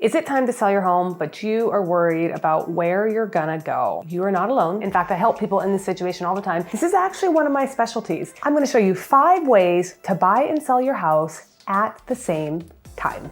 Is it time to sell your home, but you are worried about where you're gonna go? You are not alone. In fact, I help people in this situation all the time. This is actually one of my specialties. I'm gonna show you 5 ways to buy and sell your house at the same time.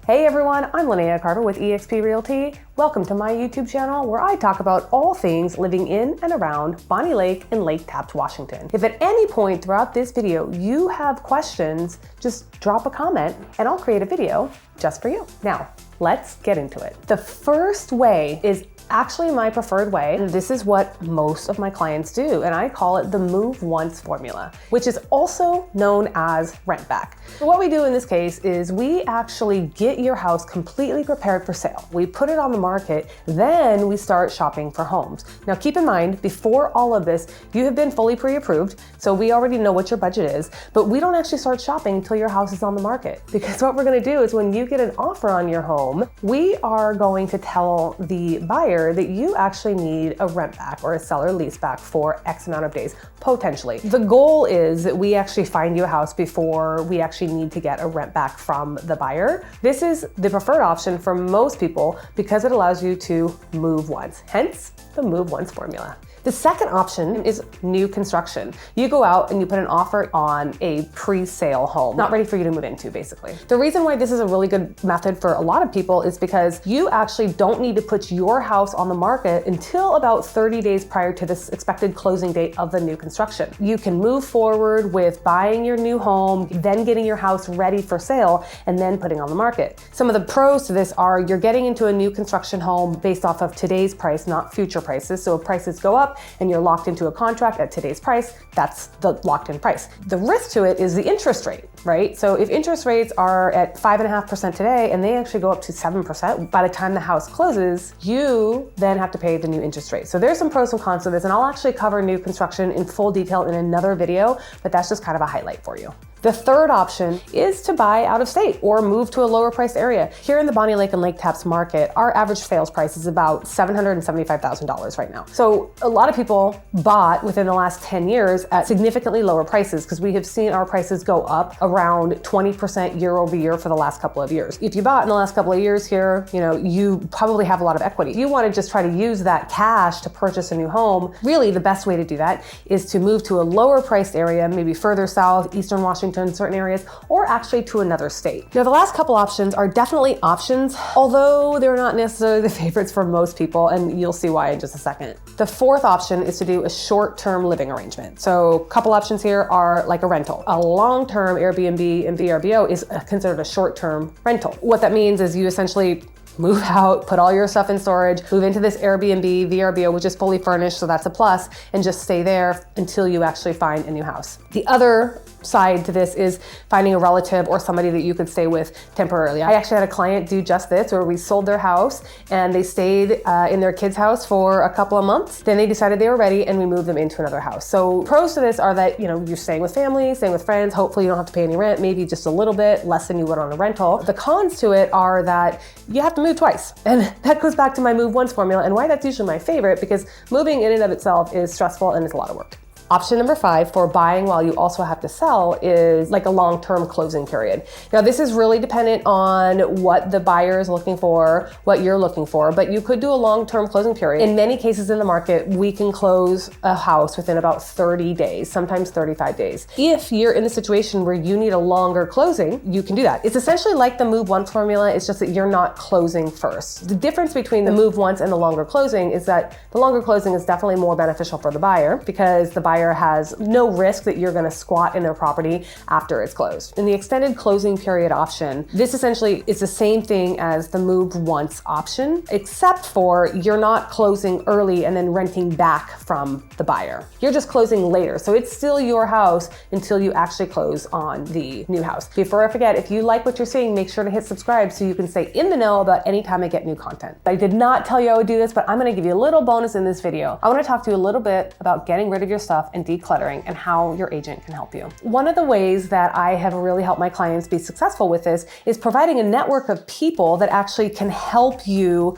Hey everyone, I'm Lynea Carver with eXp Realty. Welcome to my YouTube channel where I talk about all things living in and around Bonnie Lake and Lake Tapps, Washington. If at any point throughout this video you have questions, just drop a comment and I'll create a video just for you. Now, let's get into it. The first way is actually my preferred way, and this is what most of my clients do, and I call it the move once formula, which is also known as rent back. So what we do in this case is we actually get your house completely prepared for sale. We put it on the market, then we start shopping for homes. Now keep in mind, before all of this, you have been fully pre-approved, so we already know what your budget is, but we don't actually start shopping until your house is on the market. Because what we're gonna do is when you get an offer on your home, we are going to tell the buyer that you actually need a rent back or a seller lease back for X amount of days, potentially. The goal is that we actually find you a house before we actually need to get a rent back from the buyer. This is the preferred option for most people because it allows you to move once, hence the move once formula. The second option is new construction. You go out and you put an offer on a pre-sale home, not ready for you to move into, basically. The reason why this is a really good method for a lot of people is because you actually don't need to put your house on the market until about 30 days prior to this expected closing date of the new construction. You can move forward with buying your new home, then getting your house ready for sale, and then putting on the market. Some of the pros to this are you're getting into a new construction home based off of today's price, not future prices. So if prices go up, and you're locked into a contract at today's price, that's the locked in price. The risk to it is the interest rate, right? So if interest rates are at 5.5% today and they actually go up to 7% by the time the house closes, you then have to pay the new interest rate. So there's some pros and cons to this, and I'll actually cover new construction in full detail in another video, but that's just kind of a highlight for you. The third option is to buy out of state or move to a lower priced area. Here in the Bonnie Lake and Lake Tapps market, our average sales price is about $775,000 right now. So a lot of people bought within the last 10 years at significantly lower prices because we have seen our prices go up around 20% year over year for the last couple of years. If you bought in the last couple of years here, you probably have a lot of equity. If you want to just try to use that cash to purchase a new home, really the best way to do that is to move to a lower priced area, maybe further south, Eastern Washington, in certain areas, or actually to another state. Now, the last couple options are definitely options, although they're not necessarily the favorites for most people, and you'll see why in just a second. The fourth option is to do a short-term living arrangement. So a couple options here are like a rental. A long-term Airbnb and VRBO is considered a short-term rental. What that means is you essentially move out, put all your stuff in storage, move into this Airbnb, VRBO, which is fully furnished, so that's a plus, and just stay there until you actually find a new house. The other side to this is finding a relative or somebody that you could stay with temporarily. I actually had a client do just this where we sold their house and they stayed in their kid's house for a couple of months. Then they decided they were ready and we moved them into another house. So pros to this are that, you're staying with family, staying with friends. Hopefully you don't have to pay any rent, maybe just a little bit less than you would on a rental. The cons to it are that you have to move twice. And that goes back to my move once formula and why that's usually my favorite, because moving in and of itself is stressful and it's a lot of work. Option number 5 for buying while you also have to sell is like a long-term closing period. Now this is really dependent on what the buyer is looking for, what you're looking for, but you could do a long-term closing period. In many cases in the market, we can close a house within about 30 days, sometimes 35 days. If you're in the situation where you need a longer closing, you can do that. It's essentially like the move once formula, it's just that you're not closing first. The difference between the move once and the longer closing is that the longer closing is definitely more beneficial for the buyer because the buyer has no risk that you're going to squat in their property after it's closed. In the extended closing period option, this essentially is the same thing as the move once option, except for you're not closing early and then renting back from the buyer. You're just closing later. So it's still your house until you actually close on the new house. Before I forget, if you like what you're seeing, make sure to hit subscribe so you can stay in the know about any time I get new content. I did not tell you I would do this, but I'm going to give you a little bonus in this video. I want to talk to you a little bit about getting rid of your stuff and decluttering and how your agent can help you. One of the ways that I have really helped my clients be successful with this is providing a network of people that actually can help you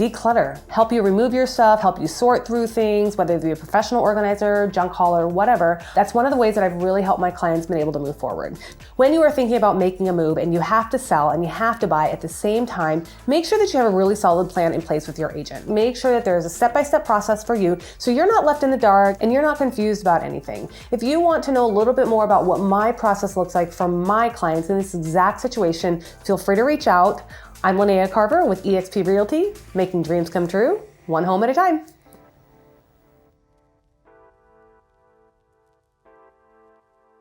declutter, help you remove your stuff, help you sort through things, whether it be a professional organizer, junk hauler, whatever. That's one of the ways that I've really helped my clients been able to move forward. When you are thinking about making a move and you have to sell and you have to buy at the same time, make sure that you have a really solid plan in place with your agent. Make sure that there's a step-by-step process for you so you're not left in the dark and you're not confused about anything. If you want to know a little bit more about what my process looks like for my clients in this exact situation, feel free to reach out. I'm Lynea Carver with eXp Realty, making dreams come true, one home at a time.